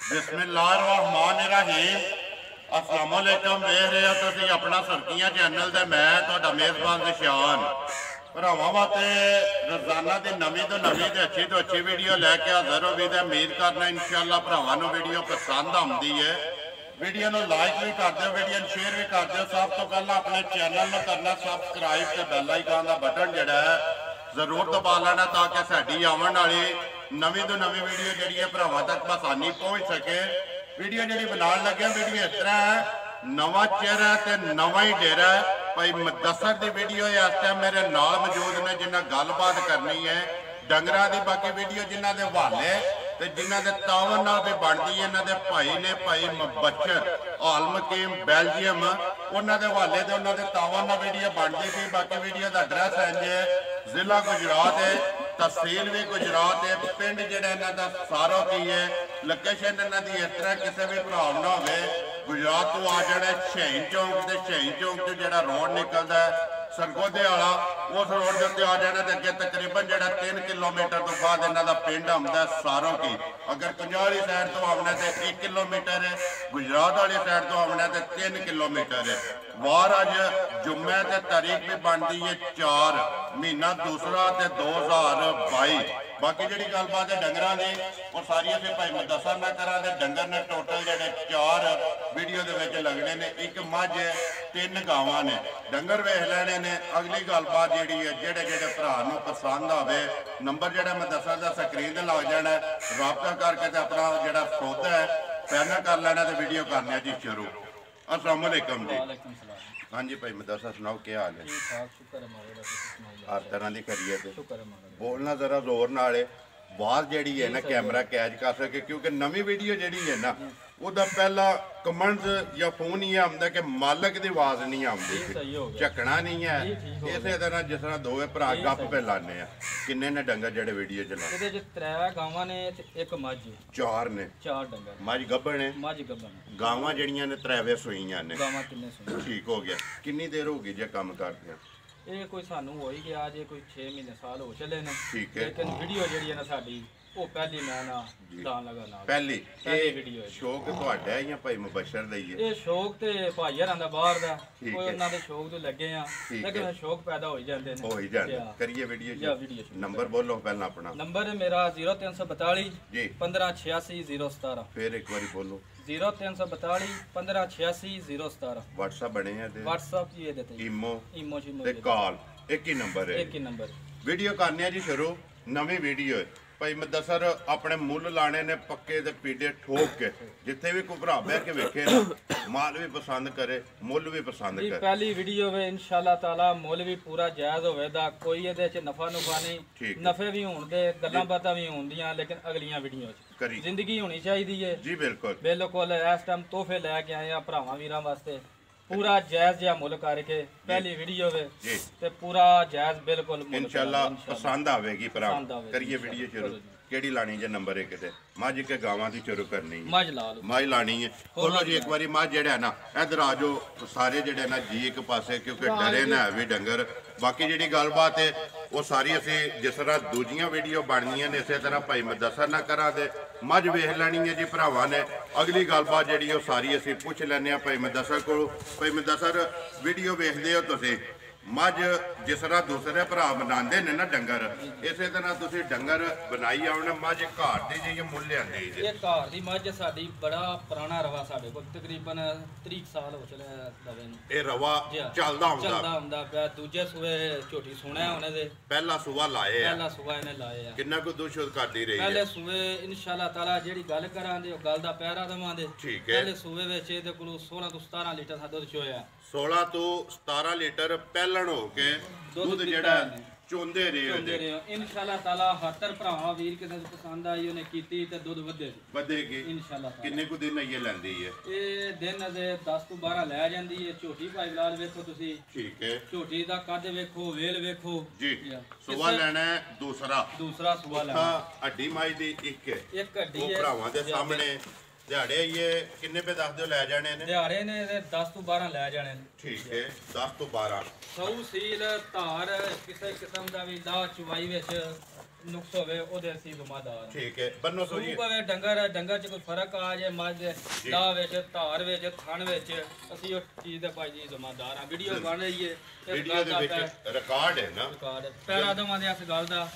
बिस्मिल्लाहिर्रहमानिर्रहीम। अस्सलाम वालेकुम। देख रहे हो तुसीं अपना सुर्खियां चैनल ते मैं तुहाडा मेज़बान निशान भरावां वास्ते रोजाना की नवीं तो नवीं ते अच्छी वीडियो लैके हाज़र हो गई। उम्मीद करना इंशाअल्लाह भरावां नूं वीडियो पसंद आउंदी है। वीडियो नूं लाइक भी कर दो, वीडियो नूं शेयर भी कर दो। सब तो पहला अपने चैनल नूं करना सबसक्राइब ते बैल आइकन का बटन जिहड़ा है जरूर दबा लेना ताकि साडी आवन वाली नवीं तो नवीं वीडियो जी है भरावां तक आसानी पहुँच सके। वीडियो जी बनाने लगे वीडियो इस तरह है, नवा चेहरा है तो नवा ही डेरा है। भाई मुदस्सर की वीडियो इस टाइम मेरे नाल मौजूद ने जिन्हें गलबात करनी है डंगरां दी। बाकी वीडियो जिन्हों के हवाले तो जिन्हों के तावन नाल भी बनती है। इन्होंने भाई ने भाई मुबशर आलमकीम बेल्जियम उन्होंने हवाले तो उन्होंने तावन नाल वीडियो बनती थी। बाकी वीडियो का एड्रैस है जे जिला गुजरात है, तहसील भी गुजरात है, पिंड जिहड़ा इन्हां दा सारो की है। लोकेशन इन्हां दी इस तरह किसी भी भरा ना हो गुजरात तो आ जाना शहीन चौक से शहीन चौक से जो रोड निकलता है सरगोधे वाला उस रोड के उत्ते आ जाना। तो अगे तकरीबन जो 3 किलोमीटर तो बाद इन्हों का पिंड आउंदा सारों की। अगर पंजाब वाली साइड तो आना तो 1 किलोमीटर है, गुजरात वाली साइड तो आना तो 3 किलोमीटर है। वार अज जुम्मे ते तारीख भी बनती है 4 महीना दूसरा ते 2022। बाकी जी गलबात है डंगर की वो सारी अभी भाई मुदस्सर ना करा दे। डंगर ने टोटल जो 4 वीडियो के लगने ने, एक मझ 3 गावां ने। डंगर वेख लेने ने। अगली गलबात जी है जेडे जेडे भरा पसंद आवे नंबर जो मुदस्सर का स्क्रीन से लग जाना, रबता करके अपना जो सौदा है फाइनल कर लेना तो वीडियो करने जी शुरू। अस्सलाम वालेकुम जी। हाँ जी भाई मुदस्सर सुनाओ क्या हाल है? हर तरह की खैरियत है। बोलना जरा जोर नाल आवाज जी है ना कैमरा कैच कर सके, क्योंकि नवी वीडियो जी है ना ਉਹਦਾ पहला कमेंट्स या फोन ही आंदा कि मालक की आवाज़ नहीं आती, झकना नहीं है। इस तरह जिस तरह दो भरा गप पे लाने किन्ने ने डंगर जेडे वीडियो चला 4 ने 4 डंगर मझ गब्बन है गावां जड़ियां ने 3 वे सूईयां ने। ठीक हो गया। कितनी देर होगी जे काम करते हैं? ये कोई सानू हो ही गया जे कोई 6 महीने साल हो चले ने। ठीक है। लेकिन वीडियो जेडी है ना साडी वो पहली मैं ना दान लगा ना पहली वीडियो है। शौक ਤੁਹਾਡਾ ਹੈ ਜਾਂ ਭਾਈ ਮੁਬਸ਼ਰ ਦਾ ਹੀ ਹੈ? ਇਹ ਸ਼ੌਕ ਤੇ ਭਾਈ ਹਰਾਂ ਦਾ ਬਾਹਰ ਦਾ ਕੋਈ ਉਹਨਾਂ ਦੇ ਸ਼ੌਕ ਤੋਂ ਲੱਗੇ ਆ, ਲੇਕਿਨ ਸ਼ੌਕ ਪੈਦਾ ਹੋ ਜਾਂਦੇ ਨੇ। ਹੋ ਹੀ ਜਾਂਦੇ। ਕਰੀਏ ਵੀਡੀਓ ਜੀ। ਨੰਬਰ ਬੋਲੋ ਪਹਿਲਾਂ ਆਪਣਾ। ਨੰਬਰ ਹੈ ਮੇਰਾ 0342 ਜੀ 1586 017। ਫਿਰ ਇੱਕ ਵਾਰੀ ਬੋਲੋ। 0342 1586 017। WhatsApp ਬਣੇ ਆ ਤੇ WhatsApp ਜੀ ਇਹਦੇ ਤੇ ਈਮੋ ਤੇ ਕਾਲ ਇੱਕ ਹੀ ਨੰਬਰ ਹੈ। ਇੱਕ ਹੀ ਨੰਬਰ। ਵੀਡੀਓ ਕਰਨੀ ਆ ਜੀ ਸ਼ੁਰੂ। ਨਵੀਂ ਵੀਡੀਓ ਹੈ भाई मुदस्सर अपने मुल लाने ने पक्के ते पीड़े ठोक के जिथे भी कोई भरा बह के वेखे माल भी पसंद करे मुल भी पसंद करे। पहली वीडियो वे इंशाअल्लाह ताला मुल भी पूरा जायज होवेगा, कोई इहदे च नफा नुफा नहीं। नफे भी होण दे गल्लां बातां भी होंदियां, लेकिन अगलियां वीडियो च जिंदगी होनी चाहिदी है जी। बिल्कुल बिल्कुल। इस टाइम तोहफे लैके आए आ भरावां वीरां वास्ते पूरा जायज जिहा मुल करके पहली वीडियो वे ते पूरा जायज बिल्कुल इंशाअल्लाह पसंद आवेगी। करिए वीडियो शुरू। केड़ी लानी जे नंबर 1 ते मझ के गावां दी शुरू करनी है। मझ लानी है। खोलो जी एक बारी। मझ जेड़ा ना इधर आ जाओ सारे जेड़े ना जी एक पासे, क्योंकि डरे ना है भी डंगर। बाकी जी गलबात है वो सारी असी जिस तरह दूजियां वीडियो बननियां ने इस तरह भाई मुदस्सर ना करा दे मझ वेख लैनी है जी भरावां ने। अगली गलबात जी वो सारी असी पुछ लैने भाई मुदस्सर को। भाई मुदस्सर वीडियो वेखदे हो तुसीं मझ जिस तरह दूसरे भरा बनाते ने ना डंगर, इस तरह तुसीं डंगर बनाई आउण मझ घर दी जी मुल लिआंदी जी। ये घर दी मझ साडी बड़ा पुराना रवा साडे कोल तकरीबन 30 साल हो चले दवे नूं। ये रवा चलदा हुंदा पिया। दूजे सूए झोटी सुणा होने दे पहला सूआ लाए आ। पहला सूआ इहने लाए आ। किन्ना को दूध शुद्ध करदी रही है? पहले सूए इंशाअल्लाह ताला जेड़ी गल करांदे ओ गल दा पैरा देवांदे। ठीक है। पहले सूए विच इहदे कोल 16 ਤੋਂ 17 लीटर दा दुध चोया। 16 ਤੋਂ 17 लीटर ਪਹਿਲਣ ਹੋ ਕੇ ਦੁੱਧ ਜਿਹੜਾ ਚੋਂਦੇ ਰਹੇ इंशाअल्लाह ताला। 70 ਭਰਾਵਾਂ ਵੀਰ ਕਿਸੇ ਨੂੰ ਪਸੰਦ ਆਈ ਉਹਨੇ ਕੀਤੀ ਤੇ ਦੁੱਧ ਵਧੇਗੀ इंशाअल्लाह। ਕਿੰਨੇ ਕੁ ਦਿਨ ਇਹ ਲੈਂਦੀ ਹੈ? ਇਹ ਦਿਨ ਦੇ 10 ਤੋਂ 12 ਲੈ ਜਾਂਦੀ ਹੈ। ਝੋਟੀ ਭਾਈ ਲਾਲ ਵੇਖੋ ਤੁਸੀਂ। ਠੀਕ ਹੈ। ਝੋਟੀ ਦਾ ਕੱਦ ਵੇਖੋ, ਵੇਲ ਵੇਖੋ ਜੀ। ਸੁਆ ਲੈਣਾ ਦੂਸਰਾ ਸੁਆ ਲੈਣਾ। ਹੱਡੀ ਮਾਈ ਦੀ ਇੱਕ ਹੱਡੀ ਹੈ ਭਰਾਵਾਂ ਦੇ ਸਾਹਮਣੇ। ਦਿਹਾੜੇ ਇਹ ਕਿੰਨੇ ਪੇ ਦੱਸ ਦਿਓ ਲੈ ਜਾਣੇ ਨੇ? ਦਿਹਾੜੇ ਨੇ 10 ਤੋਂ 12 ਲੈ ਜਾਣੇ ਨੇ। ਠੀਕ ਹੈ। 10 ਤੋਂ 12 ਸੌ ਸੀਲ ਧਾਰ ਕਿਸੇ ਕਿਸਮ ਦਾ ਵੀ ਦਾ ਚੁਵਾਈ ਵਿੱਚ ਨੁਕਸ ਹੋਵੇ ਉਹਦੇ ਅਸੀਂ ਜ਼ਿੰਮੇਦਾਰ। ਠੀਕ ਹੈ ਬੰਨੋ ਸੋਈ ਭਾਵੇਂ ਡੰਗਰ ਚ ਕੋਈ ਫਰਕ ਆ ਜਾਏ ਮੱਝ ਦੇ ਲਾ ਵਿੱਚ ਧਾਰ ਵਿੱਚ ਥਣ ਵਿੱਚ ਅਸੀਂ ਉਹ ਚੀਜ਼ ਦੇ ਭਾਈ ਜੀ ਜ਼ਿੰਮੇਦਾਰ ਆ। ਵੀਡੀਓ ਬਣ ਰਹੀ ਹੈ ਵੀਡੀਓ ਦੇ ਵਿੱਚ ਰਿਕਾਰਡ ਹੈ ਨਾ ਰਿਕਾਰਡ ਪੈਰਾ ਦਵਾਂ ਦੇ ਇਸ ਗੱਲ ਦਾ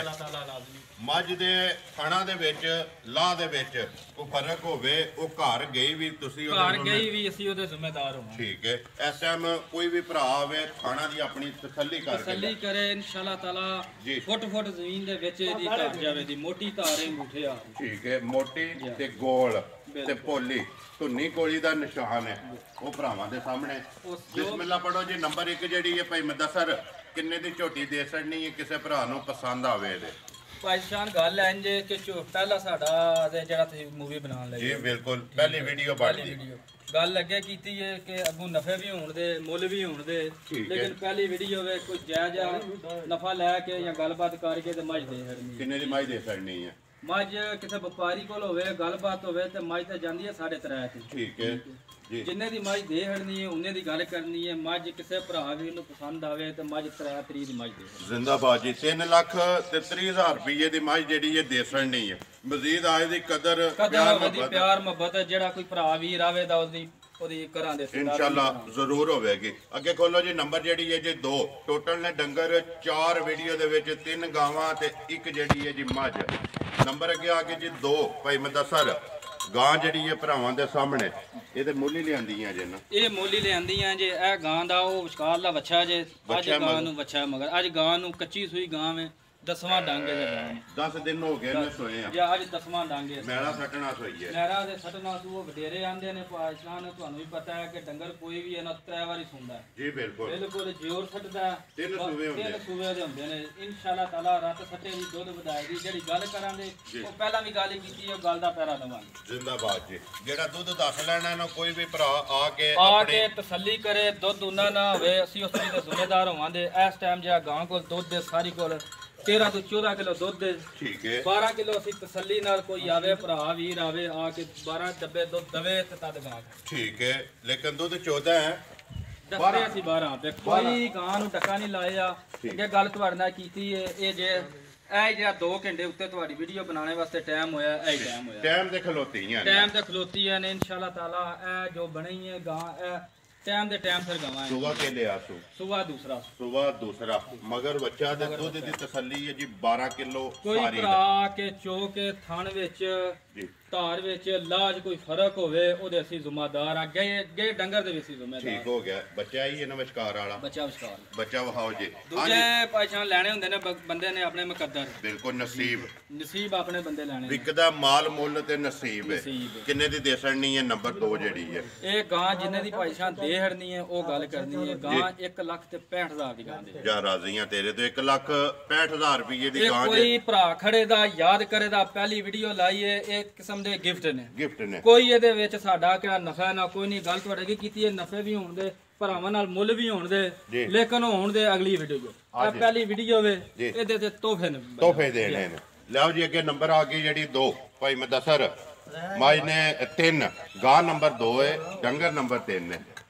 ਅੱਲਾਹ ਤਾਲਾ ਲਾਜ਼ਮੀ। ਮੱਝ ਦੇ ਥਣਾ ਦੇ ਵਿੱਚ ਲਾਹ ਦੇ ਵਿੱਚ ਕੋਈ ਫਰਕ ਹੋਵੇ ਉਹ ਘਰ ਗਈ ਵੀ ਤੁਸੀਂ ਘਰ ਗਈ ਵੀ ਅਸੀਂ ਉਹਦੇ ਜ਼ਿੰਮੇਦਾਰ ਹੋਵਾਂ। ਠੀਕ ਹੈ ਇਸ ਟਾਈਮ ਕੋਈ ਵੀ ਭਰਾ ਆਵੇ ਥਾਣਾ ਦੀ ਆਪਣੀ ਤਸੱਲੀ ਕਰੇ ਇਨਸ਼ਾਅੱਲਾਹ ਤਾਲਾ ਫੁੱਟ ਜ਼ਮੀਨ ਦੇ ਵਿੱਚ ਇਹਦੀ ਧਾਰ ਜਾਵੇ ਦੀ ਮੋਟੀ ਧਾਰ ਅੰਗੂਠੇ ਆ। ਠੀਕ ਹੈ ਮੋਟੀ ਤੇ ਗੋਲ ਤੇ ਪੋਲੀ ਧੁੰਨੀ ਕੋਲੀ ਦਾ ਨਿਸ਼ਾਨ ਹੈ ਉਹ ਭਰਾਵਾਂ ਦੇ ਸਾਹਮਣੇ। ਬਿਸਮਿਲ੍ਲਾ ਪੜੋ ਜੀ। ਨੰਬਰ 1 ਜਿਹੜੀ ਹੈ ਭਾਈ ਮੁਦੱਸਰ ਕਿੰਨੇ ਦੀ ਝੋਟੀ ਦੇ ਛੱਡਣੀ ਹੈ ਕਿਸੇ ਭਰਾ ਨੂੰ ਪਸੰਦ ਆਵੇ ਇਹਦੇ ਭਾਈ ਸ਼ਾਨ ਗੱਲ ਹੈ ਇੰਜ ਕਿ ਪਹਿਲਾ ਸਾਡਾ ਜਿਹੜਾ ਤੁਸੀਂ ਮੂਵੀ ਬਣਾਉਣ ਲਈ ਜੀ ਬਿਲਕੁਲ ਪਹਿਲੀ ਵੀਡੀਓ ਬਣਦੀ ਗੱਲ ਅੱਗੇ ਕੀਤੀ ਹੈ ਕਿ ਅੱਗੋਂ ਨਫੇ ਵੀ ਹੋਣ ਦੇ ਮੁੱਲ ਵੀ ਹੋਣ ਦੇ ਲੇਕਿਨ ਪਹਿਲੀ ਵੀਡੀਓ ਵੇ ਕੋਈ ਜਾਇਜ਼ ਨਫਾ ਲੈ ਕੇ ਜਾਂ ਗੱਲਬਾਤ ਕਰਕੇ ਤੇ ਮੱਝ ਦੇ ਛੱਡਣੀ। ਕਿੰਨੇ ਦੀ ਮੱਝ ਦੇ ਛੱਡਣੀ ਹੈ? ਮੱਝ ਕਿਸੇ ਵਪਾਰੀ ਕੋਲ ਹੋਵੇ ਗੱਲਬਾਤ ਹੋਵੇ ਤੇ ਮੱਝ ਤੇ ਜਾਂਦੀ ਹੈ 3.5 ਤੇ। ਠੀਕ ਹੈ ਜੀ। ਜਿੰਨੇ ਦੀ ਮੱਝ ਦੇ ਹੜਨੀ ਹੈ ਉਹਨੇ ਦੀ ਗੱਲ ਕਰਨੀ ਹੈ। ਮੱਝ ਕਿਸੇ ਭਰਾ ਵੀ ਨੂੰ ਪਸੰਦ ਆਵੇ ਤੇ ਮੱਝ 3 ਦੀ ਮੱਝ ਦੇ ਜ਼ਿੰਦਾਬਾਦ ਜੀ। 3,30,000 ਰੁਪਏ ਦੀ ਮੱਝ ਜਿਹੜੀ ਹੈ ਦੇ ਛੱਡਣੀ ਹੈ। ਮਜ਼ੀਦ ਆਏ ਦੀ ਕਦਰ ਪਿਆਰ ਮੁਹੱਬਤ ਜਿਹੜਾ ਕੋਈ ਭਰਾ ਵੀਰ ਆਵੇ ਦਾ ਉਹਦੀ ਘਰਾਂ ਦੇ ਇਨਸ਼ਾਅੱਲਾ ਜ਼ਰੂਰ ਹੋਵੇਗੀ। ਅੱਗੇ ਖੋਲੋ ਜੀ ਨੰਬਰ ਜਿਹੜੀ ਹੈ ਜੀ 2 ਟੋਟਲ ਨੇ ਡੰਗਰ 4 ਵੀਡੀਓ ਦੇ ਵਿੱਚ 3 ਗਾਵਾਂ ਤੇ 1 ਜਿਹੜੀ ਹੈ ਜੀ ਮੱਝ। ਨੰਬਰ ਅੱਗੇ ਆ ਕੇ ਜੀ 2 ਭਾਈ ਮੁਦੱਸਰ ਗਾਂ ਜਿਹੜੀ ਹੈ ਭਰਾਵਾਂ ਦੇ ਸਾਹਮਣੇ ਇਹ ਤੇ ਮੁੱਲ ਹੀ ਲਿਆਂਦੀਆਂ ਜੇ ਨਾ ਇਹ ਮੁੱਲ ਹੀ ਲਿਆਂਦੀਆਂ ਜੇ। ਇਹ ਗਾਂ ਦਾ ਉਹ ਵਿਸ਼ਕਾਲ ਦਾ ਬੱਚਾ ਜੇ। ਅੱਜ ਗਾਂ ਨੂੰ ਬੱਚਾ ਮਗਰ ਅੱਜ ਗਾਂ ਨੂੰ ਕੱਚੀ ਸੂਈ ਗਾਂ ਵੇ 10ਵਾਂ ਡੰਗ ਹੈ। 10 ਦਿਨ ਹੋ ਗਏ ਨੇ ਸੋਏ ਆ ਜਾਂ ਅੱਜ 10ਵਾਂ ਡੰਗ ਹੈ। ਮੈਲਾ ਸੱਟਣਾ ਸੋਈ ਹੈ। ਮੈਲਾ ਦੇ ਸੱਟਣਾ ਸੂ ਉਹ ਵਡੇਰੇ ਆਂਦੇ ਨੇ ਪਾਕਿਸਤਾਨ ਤੁਹਾਨੂੰ ਵੀ ਪਤਾ ਹੈ ਕਿ ਡੰਗਰ ਕੋਈ ਵੀ ਇਹਨਾਂ 3 ਵਾਰੀ ਸੁੰਦਾ ਹੈ ਜੀ ਬਿਲਕੁਲ ਜ਼ੋਰ ਸੱਟਦਾ 3 ਸੂਵੇ ਦੇ ਹੁੰਦੇ ਨੇ। ਇਨਸ਼ਾਅੱਲਾਹ ਤਾਲਾ ਰੱਤ ਸੱਟੇ ਦੀ ਦੁੱਧ ਵਧਾਏ ਦੀ ਜਿਹੜੀ ਗੱਲ ਕਰਾਂਗੇ ਉਹ ਪਹਿਲਾਂ ਵੀ ਗੱਲ ਕੀਤੀ ਉਹ ਗੱਲ ਦਾ ਪੈਰਾ ਦਵਾਂਗੇ। ਜ਼ਿੰਦਾਬਾਦ ਜੀ। ਜਿਹੜਾ ਦੁੱਧ ਦੱਸ ਲੈਣਾ ਨਾ ਕੋਈ ਵੀ ਭਰਾ ਆ ਕੇ ਤਸੱਲੀ ਕਰੇ ਦੁੱਧ ਉਹਨਾਂ ਨਾ ਹੋਵੇ ਅਸੀਂ ਉਸ ਚੀਜ਼ ਦੇ ਜ਼ਿੰਮੇਦਾਰ ਹੋਵਾਂਗੇ। ਇਸ ਟਾਈਮ ਜਿਹੜਾ ਗਾਂ ਕੋਲ ਦੁੱਧ ਦੇ ਸਾਰੀ ਕੋਲ 13 ਤੋਂ 14 ਕਿਲੋ ਦੁੱਧ ਹੈ। ਠੀਕ ਹੈ 12 ਕਿਲੋ ਅਸੀਂ ਤਸੱਲੀ ਨਾਲ ਕੋਈ ਆਵੇ ਭਰਾ ਵੀਰ ਆਵੇ ਆ ਕੇ 12 ਡੱਬੇ ਦੁੱਧ ਦਵੇ ਤੇ ਤਦ ਗਾਂ। ਠੀਕ ਹੈ ਲੇਕਿਨ ਦੁੱਧ 14 ਹੈ ਦੱਸਦੇ ਅਸੀਂ 12 ਤੇ ਕੋਈ ਗਾਂ ਨੂੰ ਟੱਕਾ ਨਹੀਂ ਲਾਇਆ। ਅੱਗੇ ਗੱਲ ਤੁਹਾਡੇ ਨਾਲ ਕੀਤੀ ਹੈ ਇਹ ਜੇ ਇਹ ਜਿਹੜਾ 2 ਘੰਟੇ ਉੱਤੇ ਤੁਹਾਡੀ ਵੀਡੀਓ ਬਣਾਉਣੇ ਵਾਸਤੇ ਟਾਈਮ ਹੋਇਆ ਇਹ ਟਾਈਮ ਤੇ ਖਲੋਤੀਆਂ ਨੇ ਇਨਸ਼ਾਅੱਲਾਹ ਤਾਲਾ। ਇਹ ਜੋ ਬਣੀ ਹੈ ਗਾਂ ਇਹ ਟਾਈਮ ਦੇ ਟਾਈਮ ਫਿਰ ਗਵਾਂ ਸੁਬਾ ਕੇ ਲਿਆ ਸੁਬਾ ਦੂਸਰਾ ਮਗਰ ਬੱਚਾ ਦੇ ਦੁੱਧ ਦੀ ਤਸੱਲੀ ਹੈ ਜੀ 12 ਕਿਲੋ ਕੋਈ ਭਰਾ ਕੇ ਚੋ ਕੇ ਥਣ ਵਿੱਚ ਧਾਰ ਵਿੱਚ ਲਾਜ ਕੋਈ ਫਰਕ ਹੋਵੇ ਉਹਦੇ ਅਸੀਂ ਜ਼ਿੰਮੇਦਾਰ ਆ ਗਏ ਡੰਗਰ ਦੇ ਵਿੱਚ ਜ਼ਿੰਮੇਦਾਰ। ਠੀਕ ਹੋ ਗਿਆ ਬੱਚਾ ਹੀ ਇਹਨਾਂ ਵਿਚਕਾਰ ਵਾਲਾ ਬੱਚਾ ਵਹਾਓ ਜੀ। ਦੂਜੇ ਪਛਾਣ ਲੈਣੇ ਹੁੰਦੇ ਨੇ ਬੰਦੇ ਨੇ ਆਪਣੇ ਮੁਕੱਦਰ ਬਿਲਕੁਲ ਨਸੀਬ ਆਪਣੇ ਬੰਦੇ ਲੈਣੇ ਵਿਕਦਾ ਮਾਲ ਮੁੱਲ ਤੇ ਨਸੀਬ ਹੈ। ਕਿੰਨੇ ਦੀ ਦੇ ਛੱਡਣੀ ਹੈ? ਨੰਬਰ 2 ਜਿਹੜੀ ਹੈ ਇਹ ਗਾਂ ਜਿੰਨੇ ਦੀ ਪਛਾਣ ਦੇ ਹੜਨੀ ਹੈ ਉਹ ਗੱਲ ਕਰਨੀ ਹੈ। ਗਾਂ 1,65,000 ਦੀ ਗਾਂ ਦੇ ਜਾਂ ਰਾਜ਼ੀਆਂ ਤੇਰੇ ਤੋਂ 1,65,000 ਰੁਪਏ ਦੀ ਗਾਂ। ਕੋਈ ਭਰਾ ਖੜੇ ਦਾ ਯਾਦ ਕਰੇ ਦਾ ਪਹਿਲੀ ਵੀਡੀਓ ਲਾਈ ਹੈ ਇਹ ਕਿਸਮ ਦੇ ਗਿਫਟ ਨੇ ਕੋਈ ਇਹਦੇ ਵਿੱਚ ਸਾਡਾ ਕਿਹੜਾ ਨਫਾ ਨਾ ਕੋਈ ਨਹੀਂ। ਗੱਲ ਤੁਹਾਡੇ ਕੀ ਕੀਤੀ ਹੈ ਨਫੇ ਵੀ ਹੋਣ ਦੇ ਭਰਾਵਾਂ ਨਾਲ ਮੁੱਲ ਵੀ ਹੋਣ ਦੇ ਲੇਕਿਨ ਹੋਣ ਦੇ ਅਗਲੀ ਵੀਡੀਓ ਆ ਪਹਿਲੀ ਵੀਡੀਓ ਵੇ ਇਹਦੇ ਤੇ ਤੋਹਫੇ ਦੇਣੇ ਨੇ। ਲਓ ਜੀ ਅੱਗੇ ਨੰਬਰ ਆ ਗਈ ਜਿਹੜੀ 2 ਭਾਈ ਮੁਦੱਸਰ ਮੱਝ ਨੇ 3 ਗਾਂ ਨੰਬਰ 2 ਹੈ ਡੰਗਰ ਨੰਬਰ 3 ਹੈ।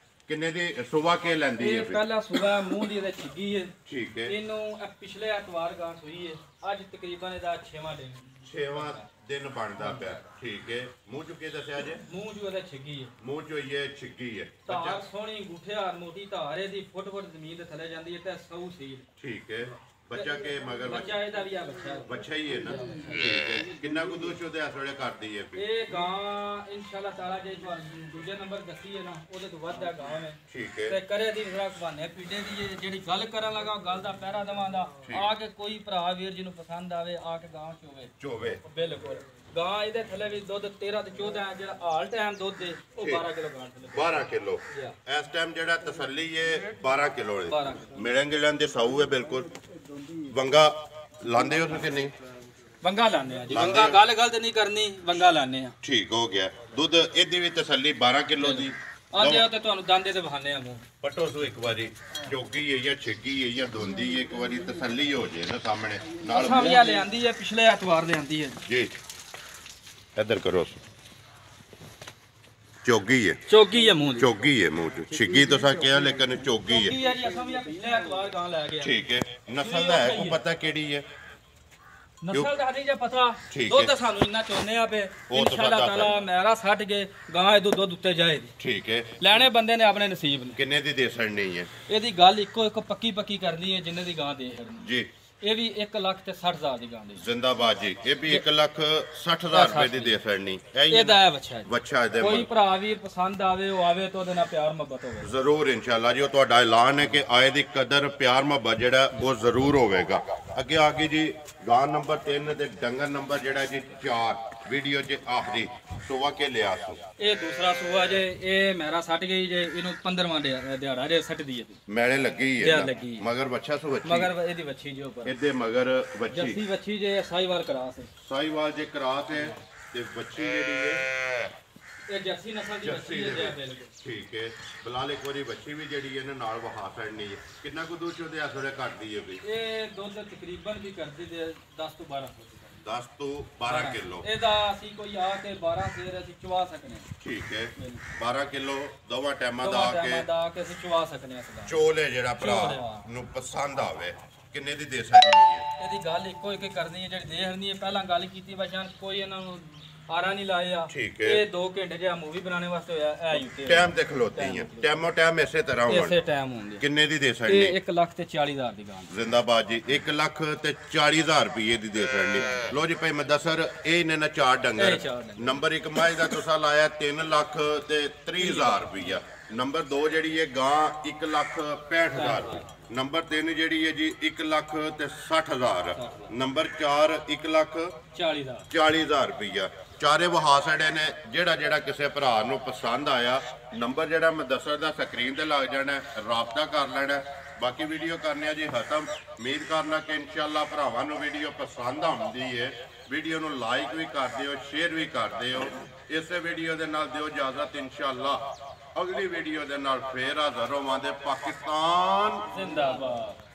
ਕਿੰਨੇ ਦੀ ਸੁਬਾ ਕੇ ਲੈਂਦੀ ਹੈ? ਪਹਿਲਾ ਸੁਬਾ ਮੂੰਹ ਦੀ ਇਹਦੇ ਛਿੱਗੀ ਹੈ। ਠੀਕ ਹੈ ਇਹਨੂੰ ਪਿਛਲੇ ਐਤਵਾਰ ਗਾਂ ਸੂਈ ਹੈ। ਅੱਜ ਤਕਰੀਬਨ ਇਹਦਾ 6ਵਾਂ ਦਿਨ ਬਣਦਾ ਪਿਆ। ਠੀਕ ਹੈ ਮੂੰਹ ਚੁੱਕੇ ਦੱਸਿਆ ਜੇ ਮੂੰਹ ਚੋਂ ਇਹਦਾ ਛਿੱਗੀ ਹੈ। ਮੂੰਹ ਚੋਂ ਇਹ ਛਿੱਗੀ ਹੈ। ਧਾਰ ਸੋਹਣੀ ਗੁੱਠਿਆਰ ਮੋਟੀ ਧਾਰ ਇਹਦੀ ਫੁੱਟ ਜ਼ਮੀਨ ਦੇ ਥੱਲੇ ਜਾਂਦੀ ਹੈ ਤੇ ਸੌ ਸੀਲ। ਠੀਕ ਹੈ ਬੱਚਾ ਕੇ ਮਗਰ ਬੱਚਾ ਇਹਦਾ ਵੀ ਆ ਬੱਚਾ ਹੀ ਹੈ ਨਾ। ਕਿੰਨਾ ਕੁ ਦੁੱਧ ਉਹਦੇ ਇਸ ਵੇਲੇ ਕਰਦੀ ਹੈ? ਇਹ ਗਾਂ ਇਨਸ਼ਾਅੱਲਾਹ ਤਾਲਾ ਜੇ ਤੁਹਾਨੂੰ ਦੂਜੇ ਨੰਬਰ ਦੱਸੀ ਹੈ ਨਾ ਉਹਦੇ ਤੋਂ ਵੱਧ ਹੈ ਗਾਂ ਹੈ। ਠੀਕ ਹੈ ਤੇ ਕਰੇ ਦੀ ਜ਼ਰਾ ਬਹਾਨੇ ਪੀੜੇ ਦੀ ਜਿਹੜੀ ਗੱਲ ਕਰਨ ਲੱਗਾ ਗੱਲ ਦਾ ਪਹਿਰਾ ਦਵਾਂਦਾ ਆ ਕੇ ਕੋਈ ਭਰਾ ਵੀਰ ਜਿਹਨੂੰ ਪਸੰਦ ਆਵੇ ਆ ਕੇ ਗਾਂ ਚੋਵੇ ਬਿਲਕੁਲ। ਗਾਂ ਇਹਦੇ ਥੱਲੇ ਵੀ ਦੁੱਧ 13 ਤੇ 14 ਜਿਹੜਾ ਹਾਲ ਟਾਈਮ ਦੁੱਧ ਹੈ ਉਹ 12 ਕਿਲੋ ਗਾਂ ਥੱਲੇ 12 ਕਿਲੋ ਇਸ ਟਾਈਮ ਜਿਹੜਾ ਤਸੱਲੀ ਹੈ 12 ਕਿਲੋ ਮਿਲਣ ਗਿਲਣ ਦੇ ਸਾਊ ਹੈ ਬਿਲਕੁਲ। ਵੰਗਾ ਲਾਂਦੇ ਹੋ ਤੁਸੀਂ? ਨਹੀਂ ਵੰਗਾ ਲਾਣੇ ਆ ਜੀ। ਵੰਗਾ ਗੱਲ ਗਲਤ ਨਹੀਂ ਕਰਨੀ ਵੰਗਾ ਲਾਣੇ ਆ। ਠੀਕ ਹੋ ਗਿਆ। ਦੁੱਧ ਇਹਦੀ ਵੀ ਤਸੱਲੀ 12 ਕਿਲੋ ਦੀ ਆਂਦੇ ਤੇ ਤੁਹਾਨੂੰ ਦੰਦੇ ਤੇ ਬਹਾਨੇ ਆ ਮੂੰਹ ਪਟੋ ਸੋ ਇੱਕ ਵਾਰੀ ਚੋਗੀ ਹੈ ਜਾਂ ਛਿੱਗੀ ਹੈ ਜਾਂ ਦੋਂਦੀ ਹੈ ਇੱਕ ਵਾਰੀ ਤਸੱਲੀ ਹੋ ਜੇ ਨਾ ਸਾਹਮਣੇ ਨਾਲ ਸਾਵੀਆਂ ਲਿਆਂਦੀ ਹੈ ਪਿਛਲੇ ਐਤਵਾਰ ਲਿਆਂਦੀ ਹੈ ਜੀ। ਇੱਧਰ ਕਰੋ ਚੋਗੀ ਹੈ ਮੂੰਹ ਚ ਛਿੱਗੀ ਤੁਸੀਂ ਕਿਹਾ ਲੇਕਿਨ ਚੋਗੀ ਹੈ ਜੀ। ਅਸਾਂ ਵੀ ਪਿਛਲੇ ਐਤਵਾਰ ਗਾਂ ਲੈ ਗਏ। ਠੀਕ ਹੈ ਨਸਲ ਦਾ ਹੈ ਕੋਈ ਪਤਾ ਕਿਹੜੀ ਹੈ? ਨਸਲ ਦਾ ਨਹੀਂ ਜੇ ਪਤਾ ਦੁੱਧ ਸਾਨੂੰ ਇੰਨਾ ਚੋਨੇ ਆ ਪਏ ਇਨਸ਼ਾਅੱਲਾ ਤਾਲਾ ਮੇਰਾ ਛੱਡ ਕੇ ਗਾਂ ਇਹਦੋਂ ਦੁੱਧ ਉੱਤੇ ਜਾਏਗੀ ਠੀਕ ਹੈ ਲੈਣੇ ਬੰਦੇ ਨੇ ਆਪਣੇ ਨਸੀਬ ਨੇ ਕਿੰਨੇ ਦੀ ਦੇ ਛੜਨੀ ਹੈ ਇਹਦੀ ਗੱਲ ਇੱਕੋ ਇੱਕ ਪੱਕੀ ਕਰਨੀ ਹੈ ਜਿੰਨੇ ਦੀ ਗਾਂ ਦੇ ਛੜਨੀ ਜੀ ਇਹ ਵੀ 1,60,000 ਦੀ ਗਾਂ ਦੀ ਜ਼ਿੰਦਾਬਾਦ ਜੀ ਇਹ ਵੀ 1,60,000 ਰੁਪਏ ਦੀ ਦੇ ਛੜਨੀ ਇਹਦਾ ਹੈ ਬੱਚਾ ਇਹਦੇ ਕੋਈ ਭਰਾ ਵੀਰ ਪਸੰਦ ਆਵੇ ਉਹ ਆਵੇ ਤਾਂ ਉਹਦੇ ਨਾਲ ਪਿਆਰ ਮੁਹੱਬਤ ਹੋਵੇ ਜ਼ਰੂਰ ਇਨਸ਼ਾਅੱਲਾ ਜੀ ਉਹ ਤੁਹਾਡਾ ਐਲਾਨ ਹੈ ਕਿ ਆਏ ਦੀ ਕਦਰ ਪਿਆਰ ਮੁਹੱਬਤ ਜਿਹੜਾ ਉਹ ਜ਼ਰੂਰ ਹੋਵੇਗਾ ਅੱਗੇ ਆ ਗਈ ਜੀ ਗਾਂ ਨੰਬਰ 3 ਤੇ ਡੰਗਰ ਨੰਬਰ ਜਿਹੜਾ ਜੀ 4 ਵੀਡੀਓ 'ਚ ਆਖਰੀ ਸੋਵਾ ਕੇ ਲਿਆ ਸੋ ਇਹ ਦੂਸਰਾ ਸੋਵਾ ਜੇ ਇਹ ਮੇਰਾ ਸੱਟ ਗਈ ਜੇ ਇਹਨੂੰ 15ਵਾਂ ਦਿਹਾੜਾ ਜੇ ਸੱਟਦੀ ਹੈ ਮੈਲੇ ਲੱਗੀ ਹੈ ਮਗਰ ਬੱਚਾ ਸੋ ਬੱਚੀ ਮਗਰ ਇਹਦੀ ਬੱਚੀ ਜੋ ਉੱਪਰ ਇਹਦੇ ਮਗਰ ਬੱਚੀ ਜੱਸੀ ਬੱਚੀ ਜੇ ਸਾਈਵਾਲ ਕਰਾਸ ਹੈ ਸਾਈਵਾਲ ਜੇ ਕਰਾਸ ਹੈ ਤੇ ਬੱਚੀ ਜਿਹੜੀ ਹੈ ਇਹ ਜੱਸੀ ਨਸਲ ਦੀ ਬੱਚੀ ਹੈ ਬਿਲਕੁਲ ਠੀਕ ਹੈ ਬਲਾਲ ਇੱਕ ਵਾਰੀ ਬੱਚੀ ਵੀ ਜਿਹੜੀ ਇਹਨੇ ਨਾਲ ਵਹਾ ਛੜਨੀ ਹੈ ਕਿੰਨਾ ਕੁ ਦੁੱਧ ਉਹਦੇ ਆਸਰੇ ਘਟਦੀ ਹੈ ਵੀ ਇਹ ਦੁੱਧ ਤਕਰੀਬਨ ਵੀ ਕਰਦੀ ਦੇ 10 ਤੋਂ 12 10 ਤੋਂ 12 ਕਿਲੋ ਇਹਦਾ ਅਸੀਂ ਕੋਈ ਆ ਕੇ 12 ਫੇਰ ਅਸੀਂ ਚਵਾ ਸਕਨੇ ਠੀਕ ਹੈ 12 ਕਿਲੋ ਦੋਵਾਂ ਟਾਈਮਾਂ ਦਾ ਆ ਕੇ ਅਸੀਂ ਚਵਾ ਸਕਨੇ ਆ ਸਦਾ ਚੋਲੇ ਜਿਹੜਾ ਭਰਾ ਨੂੰ ਪਸੰਦ ਆਵੇ ਕਿੰਨੇ ਦੀ ਦੇ ਸਕਦੀ ਹੈ ਇਹਦੀ ਗੱਲ ਇੱਕੋ ਇੱਕ ਕਰਨੀ ਹੈ ਜਿਹੜੀ ਦੇਖਣੀ ਹੈ ਪਹਿਲਾਂ ਗੱਲ ਕੀਤੀ ਬਸ਼ਾਨ ਕੋਈ ਇਹਨਾਂ ਨੂੰ ਆਰਾ ਨਹੀਂ ਲਾਇਆ ਇਹ 2 ਘੰਟੇ ਜਿਹਾ ਮੂਵੀ ਬਣਾਉਣੇ ਵਾਸਤੇ ਹੋਇਆ ਐ ਯੂਟਿਊਬ ਟਾਈਮ ਤੇ ਖਲੋਤੀ ਹੈ ਟਾਈਮ ਇਸੇ ਤਰ੍ਹਾਂ ਹੋਣਾ ਇਸੇ ਟਾਈਮ ਹੋਣਗੇ ਕਿੰਨੇ ਦੀ ਦੇ ਸਕਦੀ ਇਹ 1,40,000 ਦੀ ਗਾਂ ਜ਼ਿੰਦਾਬਾਦ ਜੀ 1,40,000 ਰੁਪਏ ਦੀ ਦੇ ਸਕਦੀ ਲੋ ਜੀ ਭਾਈ ਮਦਸਰ ਇਹ ਨੇ ਨਾ 4 ਡੰਗਰ ਨੰਬਰ 1 ਮਾਈ ਦਾ ਤੁਸੀਂ ਲਾਇਆ 3,30,000 ਰੁਪਇਆ ਨੰਬਰ 2 ਜਿਹੜੀ ਹੈ ਗਾਂ 1,65,000 ਨੰਬਰ 3 ਜਿਹੜੀ ਹੈ ਜੀ 1,60,000 ਨੰਬਰ 4 1,40,000 ਰੁਪਇਆ ਚਾਰੇ ਵਹਾ ਸਾਡੇ ਨੇ ਜਿਹੜਾ ਕਿਸੇ ਭਰਾ ਨੂੰ ਪਸੰਦ ਆਇਆ ਨੰਬਰ ਜਿਹੜਾ ਮੈਂ ਦੱਸਦਾ ਦਾ ਸਕਰੀਨ ਤੇ ਲੱਗ ਜਾਣਾ ਰਾਬਤਾ ਕਰ ਲੈਣਾ ਬਾਕੀ ਵੀਡੀਓ ਕਰਨੇ ਆ ਜੀ ਖਤਮ ਉਮੀਦ ਕਰਨਾ ਕਿ ਇਨਸ਼ਾਅੱਲਾ ਭਰਾਵਾਂ ਨੂੰ ਵੀਡੀਓ ਪਸੰਦ ਆਉਂਦੀ ਹੈ ਵੀਡੀਓ ਨੂੰ ਲਾਈਕ ਵੀ ਕਰ ਦਿਓ ਸ਼ੇਅਰ ਵੀ ਕਰ ਦਿਓ ਇਸੇ ਵੀਡੀਓ ਦੇ ਨਾਲ ਦਿਓ ਇਜਾਜ਼ਤ ਇਨਸ਼ਾਅੱਲਾ ਅਗਲੀ ਵੀਡੀਓ ਦੇ ਨਾਲ ਫੇਰ ਹਾਜ਼ਰ ਹੋਵਾਂਗੇ ਪਾਕਿਸਤਾਨ ਜ਼ਿੰਦਾਬਾਦ।